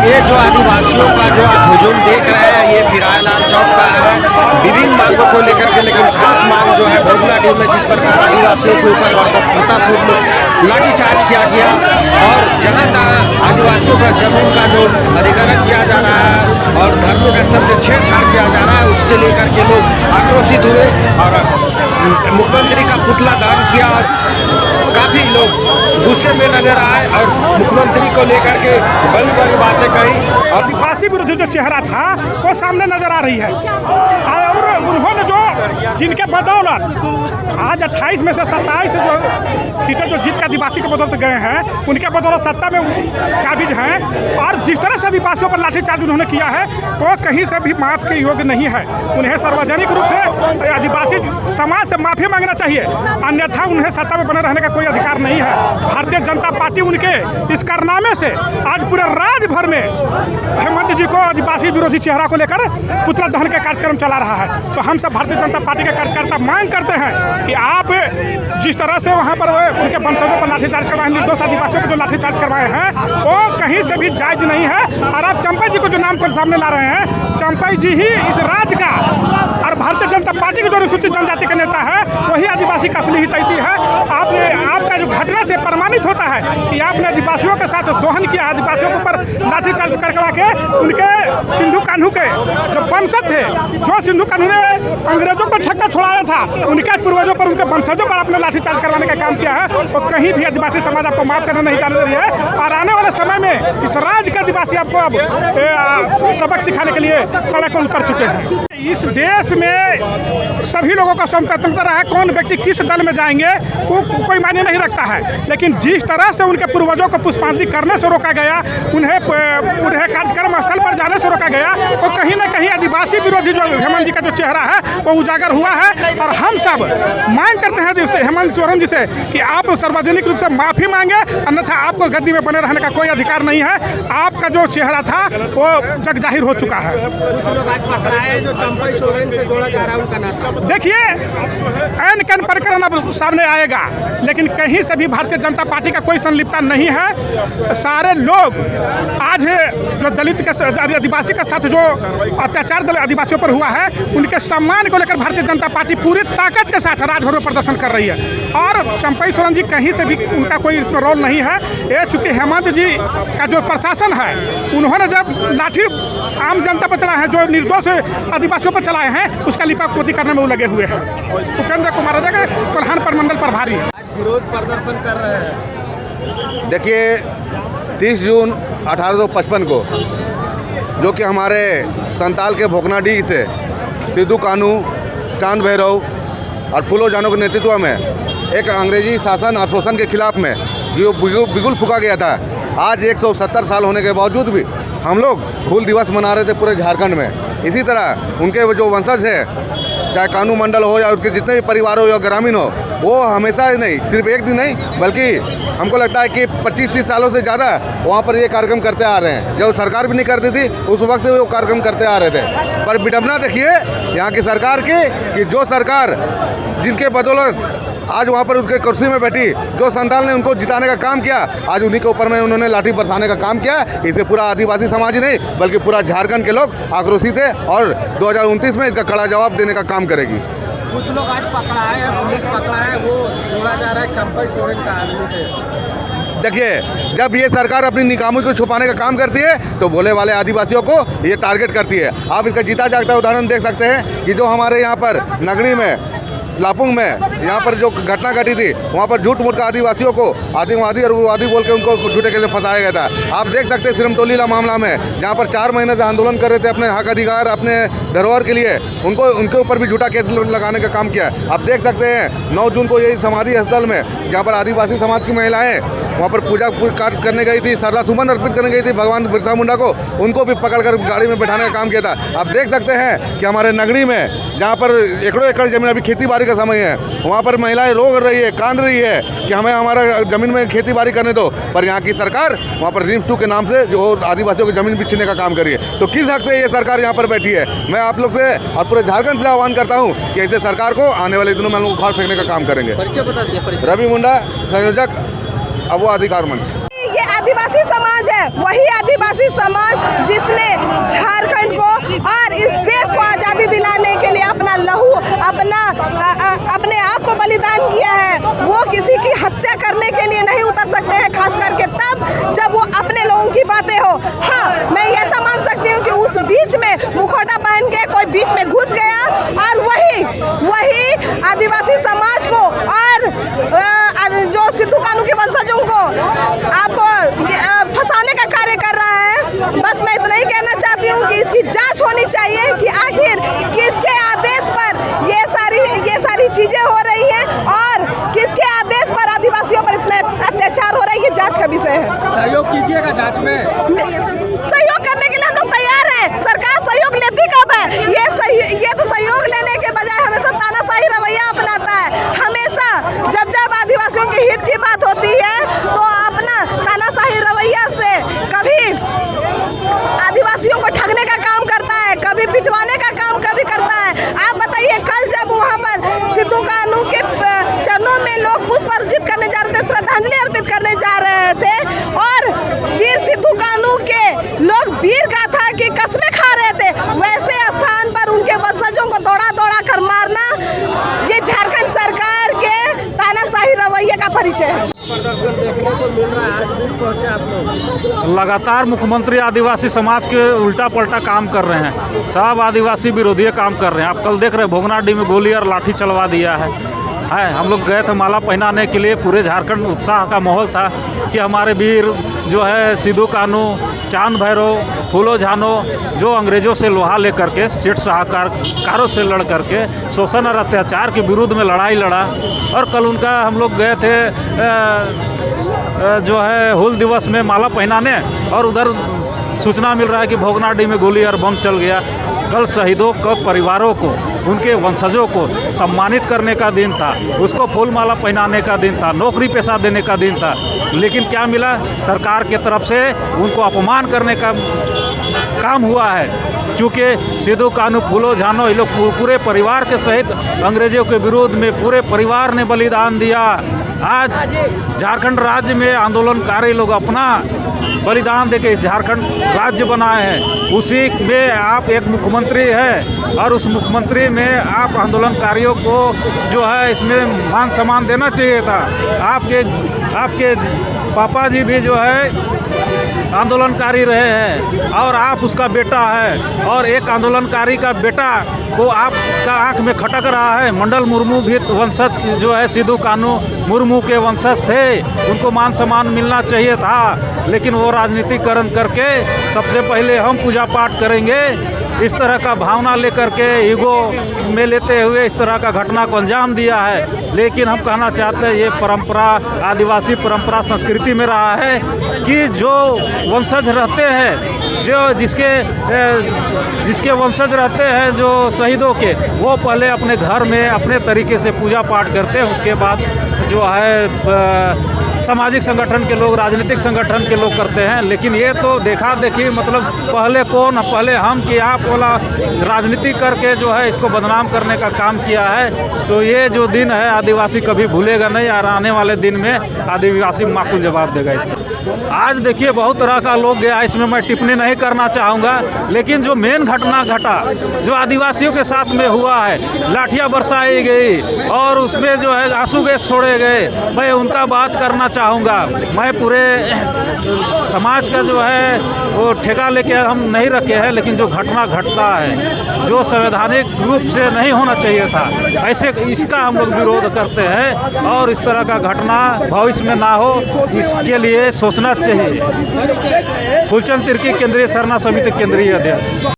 ये जो आदिवासियों का जो आप हुजूम देख रहे हैं ये फिरायलाल चौक का है। विभिन्न मांगों को लेकर के, लेकिन खास मांग जो है भोगनाडीह में जिस प्रकार आदिवासियों के ऊपर वार्तापूर्ण लाठीचार्ज किया गया और जहाँ तहाँ आदिवासियों का जमीन का जो अधिग्रहण किया जा रहा है और धार्मिक स्थल से छेड़छाड़ किया जा रहा है, उसके लेकर के लोग आक्रोशित हुए और मुख्यमंत्री का पुतला दान किया। काफी लोग गुस्से में नजर आए और मुख्यमंत्री को लेकर के बड़ी बड़ी बातें कही। आदिवासी विरोधी जो चेहरा था वो सामने नजर आ रही है और उन्होंने जो जिनके बदौलत आज 28 में से 27 जो सीटें जो जीत के आदिवासी के बदौलत गए हैं, उनके बदौलत सत्ता में काबिज हैं। और जिस तरह से आदिवासियों पर लाठीचार्ज उन्होंने किया है वो कहीं से भी माफ के योग्य नहीं है। उन्हें सार्वजनिक रूप से आदिवासी समाज से माफी मांगना चाहिए, अन्यथा उन्हें सत्ता में बने रहने का कोई अधिकार नहीं है। भारतीय जनता पार्टी उनके इस कारनामे से आज पूरे राज्य भर में हेमंत जी को आदिवासी विरोधी चेहरा को लेकर पुतला दहन का कार्यक्रम चला रहा है। तो हम सब भारतीय जनता पार्टी के कार्यकर्ता मांग करते हैं कि आप जिस तरह से वहाँ पर उनके वंशजों पर लाठीचार्ज करवाए, निर्दोष आदिवासियों को जो लाठीचार्ज करवाए हैं वो कहीं से भी जायज नहीं है। और आप चंपई जी को जो नाम कर सामने ला रहे हैं, चंपई जी ही इस राज्य का और भारतीय जनता पार्टी के जो अनुसूचित जनजाति का नेता है वही आदिवासी का असली हितैषी है। आपका जो घटना से प्रमाणित होता है कि आपने आदिवासियों के साथ दोहन किया, आदिवासियों के ऊपर लाठीचार्ज करवा के उनके सिंधु कान्हू के जो वंशज थे, जो सिंधु कान्हू ने अंग्रेजों को छक्का छुड़ाया था, उनके पूर्वजों पर, उनके वंशजों पर आपने लाठीचार्ज करवाने का काम किया है। और कहीं भी आदिवासी समाज आपको माफ करना नहीं जाने रही है। और आने वाले समय में इस राज्य के आदिवासी आपको अब सबक सिखाने के लिए सड़क पर उतर चुके हैं। इस देश में सभी लोगों का स्वतंत्रता है, कौन व्यक्ति किस दल में जाएंगे वो कोई मायने नहीं रखता है। लेकिन जिस तरह से उनके पूर्वजों को पुष्पांजलि करने से रोका गया, उन्हें कार्यक्रम स्थल पर जाने से रोका गया, तो कहीं ना कहीं आदिवासी विरोधी जो हेमंत जी का जो चेहरा है वो उजागर हुआ है। और हम सब मांग करते हैं हेमंत सोरेन जी से कि आप सार्वजनिक रूप से माफी मांगे, अन्यथा आपको गद्दी में बने रहने का कोई अधिकार नहीं है। आपका जो चेहरा था वो जग जाहिर हो चुका है। कुछ लोग आज पकड़ा है जो चंपई सोरेन से जोड़ा जा रहा है उनका नाम। देखिए एन कन प्रकरण अब सामने आएगा, लेकिन कहीं से भी भारतीय जनता पार्टी का कोई संलिप्तता नहीं है। सारे लोग आज जो दलित के आदिवासी के साथ जो अत्याचार आदिवासियों पर हुआ है, उनके सम्मान को लेकर भारतीय जनता पार्टी पूरी ताकत के साथ राज्य भर में प्रदर्शन कर रही है। और चंपई सोरेन जी कहीं से भी उनका कोई इसमें रोल नहीं है। ये चूंकि हेमंत जी का जो प्रशासन है, उन्होंने जब लाठी आम जनता पर चलाए हैं, जो निर्दोष आदिवासियों पर चलाए हैं, उसका लिपापोती करने में वो लगे हुए हैं। उपेंद्र कुमार राजा के कोल्हान प्रमंडल प्रभारी विरोध प्रदर्शन कर रहे हैं। देखिए 30 जून 1855 को जो कि हमारे संताल के भोगनाडीह से सिद्धू कान्हू, चांद भैरव और फूलो जानो के नेतृत्व में एक अंग्रेजी शासन और शोषण के खिलाफ में जो बिगुल फूका गया था। आज 170 साल होने के बावजूद भी हम लोग हूल दिवस मना रहे थे पूरे झारखंड में। इसी तरह उनके जो वंशज है, चाहे कानू मंडल हो या उसके जितने भी परिवार हो या ग्रामीण हो, वो हमेशा नहीं, सिर्फ एक दिन नहीं बल्कि हमको लगता है कि 25-30 सालों से ज़्यादा वहाँ पर ये कार्यक्रम करते आ रहे हैं। जब सरकार भी नहीं करती थी उस वक्त से वो कार्यक्रम करते आ रहे थे। पर विडंबना देखिए यहाँ की सरकार की कि जो सरकार जिनके बदौलत आज वहाँ पर उसके कुर्सी में बैठी, जो संताल ने उनको जिताने का काम किया, आज उन्हीं के ऊपर में उन्होंने लाठी बरसाने का काम किया। इसे पूरा आदिवासी समाज ही नहीं बल्कि पूरा झारखंड के लोग आक्रोशित है और 2029 में इसका कड़ा जवाब देने का काम करेगी। कुछ लोग आज पकड़ा है, पुलिस पकड़ा है, वो जोड़ा जा रहा है चंपई सोरेन का आदमी थे। देखिए जब ये सरकार अपनी निकामी को छुपाने का काम करती है तो भोले वाले आदिवासियों को ये टारगेट करती है। आप इसका जीता जागता उदाहरण देख सकते हैं कि जो हमारे यहाँ पर नगड़ी में लापुंग में यहाँ पर जो घटना घटी थी, वहाँ पर झूठ मूठ का आदिवासियों को आतंकवादी और उग्रवादी बोल के उनको झूठे कैसे फंसाया गया था। आप देख सकते हैं सिरमटोलीला मामला में जहाँ पर 4 महीने से आंदोलन कर रहे थे अपने हक अधिकार, अपने धरोहर के लिए, उनके ऊपर भी झूठा केस लगाने का काम किया। आप देख सकते हैं 9 जून को यही समाधि स्थल में जहाँ पर आदिवासी समाज की महिलाएँ वहाँ पर पूजा पाठ करने गई थी, श्रद्धा सुमन अर्पित करने गई थी भगवान बिरसा मुंडा को, उनको भी पकड़कर गाड़ी में बैठाने का काम किया था। आप देख सकते हैं कि हमारे नगरी में जहाँ पर एकड़ों एकड़ जमीन अभी खेती बाड़ी का समय है, वहाँ पर महिलाएं रो रही है, कांद रही है कि हमें हमारा ज़मीन में खेती बाड़ी करने दो। पर यहाँ की सरकार वहाँ पर रिम्स 2 के नाम से जो आदिवासियों की ज़मीन छीनने का काम करी है। तो किस हक से ये सरकार यहाँ पर बैठी है? मैं आप लोग से और पूरे झारखंड से आह्वान करता हूँ कि ऐसे सरकार को आने वाले दिनों में हम लोग उखाड़ फेंकने का काम करेंगे। परिचय बता दीजिए। रवि मुंडा, संयोजक अबुआ अधिकार मंच। ये आदिवासी समाज समाज है वही आदिवासी समाज जिसने झारखंड को और इस देश को आज़ादी दिलाने के लिए अपना लहू अपने आप को बलिदान किया है। वो किसी की हत्या करने के लिए नहीं उतर सकते हैं, खास करके तब जब वो अपने लोगों की बातें हो। हाँ, मैं ऐसा मान सकती हूँ कि उस बीच में मुखौटा पहन के कोई बीच में घुस गया और वही आदिवासी समाज को और जो सिद्धू कानू के वंशजों को आपको फंसाने का कार्य कर रहा है। बस मैं इतना ही कहना चाहती हूँ कि इसकी जांच होनी चाहिए कि आखिर किसके आदेश पर ये सारी चीजें हो रही हैं और किसके आदेश पर आदिवासियों पर इतने अत्याचार हो रहा है। ये जांच का विषय है। सहयोग कीजिएगा जांच में। सहयोग करने के लिए हम लोग तैयार हैं। सरकार सहयोग लेती कब है? ये तो सहयोग लेने के बजाय हमेशा तानाशाही रवैया अपनाता है। हमेशा जब आदिवासियों के हित की बात होती है तो अपना तानाशाही रवैया से कभी आदिवासियों को ठगने का काम करता है, कभी पिटवाने का काम कभी करता है। आप बताइए, कल जब वहाँ पर सिद्धू कानू के चरणों में लोग पुष्प अर्पित करने जा रहे थे, श्रद्धांजलि अर्पित करने जा रहे थे और वीर सिद्धू कानू के लोग वीर गाथा की कसमें खा रहे थे, वैसे स्थान पर उनके वंशजों को दौड़ा कर मारना ये झारखंड सरकार के तानाशाही रवैये का परिचय है। प्रदर्शन देखने को मिल रहा है, आज दूर पहुंचे आप लोग। लगातार मुख्यमंत्री आदिवासी समाज के उल्टा पलटा काम कर रहे हैं, सब आदिवासी विरोधी काम कर रहे हैं। आप कल देख रहे हैं भोगनाडीह में गोली और लाठी चलवा दिया है। हम लोग गए थे माला पहनाने के लिए, पूरे झारखंड उत्साह का माहौल था कि हमारे वीर जो है सिद्धू कानू, चांद भैरव, फूलो झानो जो अंग्रेज़ों से लोहा लेकर के सेठ साहूकारों से लड़ करके शोषण और अत्याचार के विरुद्ध में लड़ाई लड़ा। और कल उनका हम लोग गए थे जो है हूल दिवस में माला पहनाने, और उधर सूचना मिल रहा है कि भोगनाडीह में गोली और बम चल गया। कल शहीदों के परिवारों को, उनके वंशजों को सम्मानित करने का दिन था, उसको फूल माला पहनाने का दिन था, नौकरी पेशा देने का दिन था, लेकिन क्या मिला? सरकार के तरफ से उनको अपमान करने का काम हुआ है। क्योंकि सिद्धू कानू, फूलो झानो, ये लोग पूरे परिवार के सहित अंग्रेजों के विरोध में पूरे परिवार ने बलिदान दिया। आज झारखंड राज्य में आंदोलनकारी लोग अपना बलिदान देके इस झारखंड राज्य बनाए हैं, उसी में आप एक मुख्यमंत्री हैं और उस मुख्यमंत्री में आप आंदोलनकारियों को जो है इसमें मान सम्मान देना चाहिए था। आपके पापा जी भी जो है आंदोलनकारी रहे हैं और आप उसका बेटा है, और एक आंदोलनकारी का बेटा को आपका आंख में खटक रहा है। मंडल मुर्मू भी वंशज जो है सिद्धू कानू मुर्मू के वंशज थे, उनको मान सम्मान मिलना चाहिए था, लेकिन वो राजनीतिकरण करके सबसे पहले हम पूजा पाठ करेंगे, इस तरह का भावना लेकर के ईगो में लेते हुए इस तरह का घटना को अंजाम दिया है। लेकिन हम कहना चाहते हैं ये परंपरा, आदिवासी परंपरा संस्कृति में रहा है कि जो वंशज रहते हैं, जो जिसके वंशज रहते हैं जो शहीदों के, वो पहले अपने घर में अपने तरीके से पूजा पाठ करते हैं, उसके बाद जो है सामाजिक संगठन के लोग, राजनीतिक संगठन के लोग करते हैं। लेकिन ये तो देखा देखी, मतलब पहले कौन, पहले हम कि आप वाला राजनीति करके जो है इसको बदनाम करने का काम किया है। तो ये जो दिन है आदिवासी कभी भूलेगा नहीं, और आने वाले दिन में आदिवासी माकूल जवाब देगा इसको। आज देखिए बहुत तरह का लोग गया, इसमें मैं टिप्पणी नहीं करना चाहूँगा, लेकिन जो मेन घटना घटा जो आदिवासियों के साथ में हुआ है, लाठियाँ बरसाई गई और उसमें जो है आंसू गैस छोड़े गए, मैं उनका बात करना चाहूँगा। मैं पूरे समाज का जो है वो ठेका लेके हम नहीं रखे हैं, लेकिन जो घटना घटता है जो संवैधानिक रूप से नहीं होना चाहिए था, ऐसे इसका हम लोग विरोध करते हैं और इस तरह का घटना भविष्य में ना हो, इसके लिए सोचना चाहिए। फूलचंद तिर्की, केंद्रीय सरना समिति केंद्रीय अध्यक्ष।